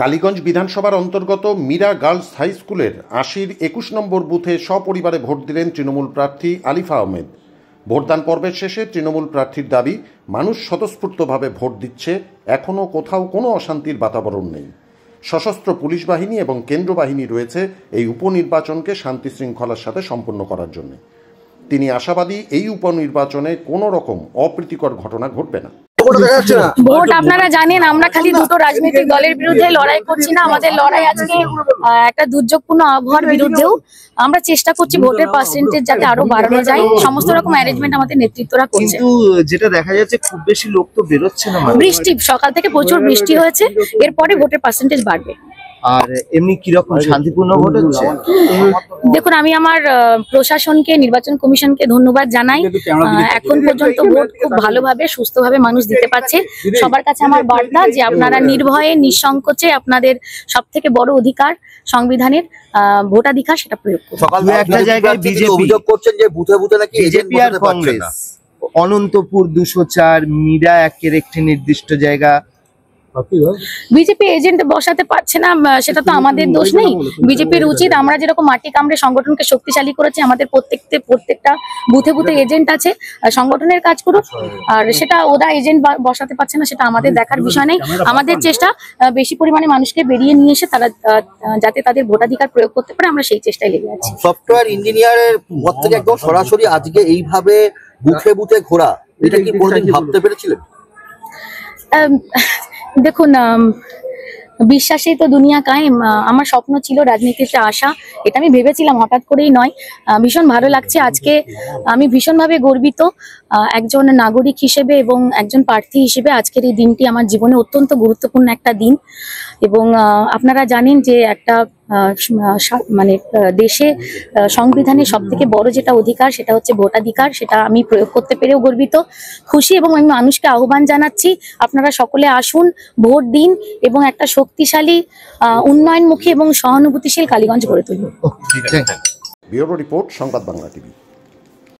কালীগঞ্জ বিধানসভার অন্তর্গত Meera girls high স্কুলের ৮০-র ২১ নম্বর বুথে সপরিবারে ভোট দিলেন তৃণমূল প্রার্থী আলিফা আহমেদ। ভোটদান পর্বের শেষে তৃণমূল প্রার্থীর দাবি, মানুষ স্বতঃস্ফূর্তভাবে ভোট দিচ্ছে, এখনও কোথাও কোনো অশান্তির বাতাবরণ নেই। সশস্ত্র পুলিশ বাহিনী এবং কেন্দ্র বাহিনী রয়েছে এই উপনির্বাচনকে শান্তি শৃঙ্খলার সাথে সম্পন্ন করার জন্য। তিনি আশাবাদী এই উপনির্বাচনে কোনো রকম অপ্রীতিকর ঘটনা ঘটবে না। ভোট আপনারা জানেন, আমরা খালি দুটো রাজনৈতিক দলের বিরুদ্ধে লড়াই করছি না, আমাদের লড়াই আজকে একটা দুর্যোগপূর্ণ আবহাওয়ার বিরুদ্ধেও। আমরা চেষ্টা করছি ভোটের পার্সেন্টেজ যাতে আরো বাড়ানো যায়, সমস্ত রকম অ্যারেঞ্জমেন্ট আমাদের নেতৃত্বরা করছে। কিন্তু যেটা দেখা যাচ্ছে খুব বেশি লোক তো বেরোচ্ছে না, বৃষ্টি সকাল থেকে প্রচুর বৃষ্টি হয়েছে, এরপরে ভোটের পার্সেন্টেজ বাড়বে। আর এমনি কিরকম শান্তিপূর্ণ ভোট হচ্ছে? দেখুন, আমি আমার প্রশাসনকে, নির্বাচন কমিশনকে ধন্যবাদ জানাই। এখন পর্যন্ত ভোট খুব ভালোভাবে, সুস্থভাবে মানুষ দিতে পারছে। সবার কাছে আমার বার্তা যে আপনারা নির্ভয়ে, নিঃসংকোচে আপনাদের সব থেকে বড় অধিকার সংবিধানের ভোটাধিকার, সেটা প্রয়োগ করুন। একটা জায়গায় বিজেপি অভিযোগ করছেন যে বুথে বুথে নাকি বিজেপি আর কংগ্রেস, অনন্তপুর ২০৪, মীরা একের একটি নির্দিষ্ট জায়গা বিজেপি এজেন্ট বসাতে পারছে না, সেটা তো আমাদের দোষ নেই। বিজেপির উচিত, আমরা যেরকম মাটি কামড়ে সংগঠনকে শক্তিশালী করেছি, আমাদের প্রত্যেকটা বুথে বুথে এজেন্ট আছে, সংগঠনের কাজ করুক। আর সেটা ওরা এজেন্ট বসাতে পারছে না, সেটা আমাদের দেখার বিষয় নেই। আমাদের চেষ্টা বেশি পরিমাণে মানুষকে বেরিয়ে নিয়ে এসে তারা যাতে তাদের ভোটাধিকার প্রয়োগ করতে পারে, আমরা সেই চেষ্টায় লেগে আছি। সফটওয়্যার ইঞ্জিনিয়ারের পদ থেকে একদম সরাসরি আজকে এইভাবে বুথে বুথে ঘোরা, এটা কি কোনোদিন ভাবতে পেরেছিলেন? দেখুন, বিশ্বাসেই তো দুনিয়া কায়েম। আমার স্বপ্ন ছিল রাজনীতিতে আসা, এটা আমি ভেবেছিলাম, হঠাৎ করেই নয়। ভীষণ ভালো লাগছে আজকে, আমি ভীষণভাবে গর্বিত একজন নাগরিক হিসেবে এবং একজন প্রার্থী হিসেবে। আজকের এই দিনটি আমার জীবনে অত্যন্ত গুরুত্বপূর্ণ একটা দিন। এবং আপনারা জানেন যে একটা মানে দেশে সংবিধানের সব থেকে বড় যেটা অধিকার, সেটা হচ্ছে ভোটাধিকার। সেটা আমি প্রয়োগ করতে পেরেও গর্বিত, খুশি। এবং আমি মানুষকে আহ্বান জানাচ্ছি, আপনারা সকলে আসুন, ভোট দিন এবং একটা শক্তিশালী, উন্নয়নমুখী এবং সহানুভূতিশীল কালীগঞ্জ গড়ে তুলুন। ব্যুরো রিপোর্ট, সংবাদ বাংলা টিভি।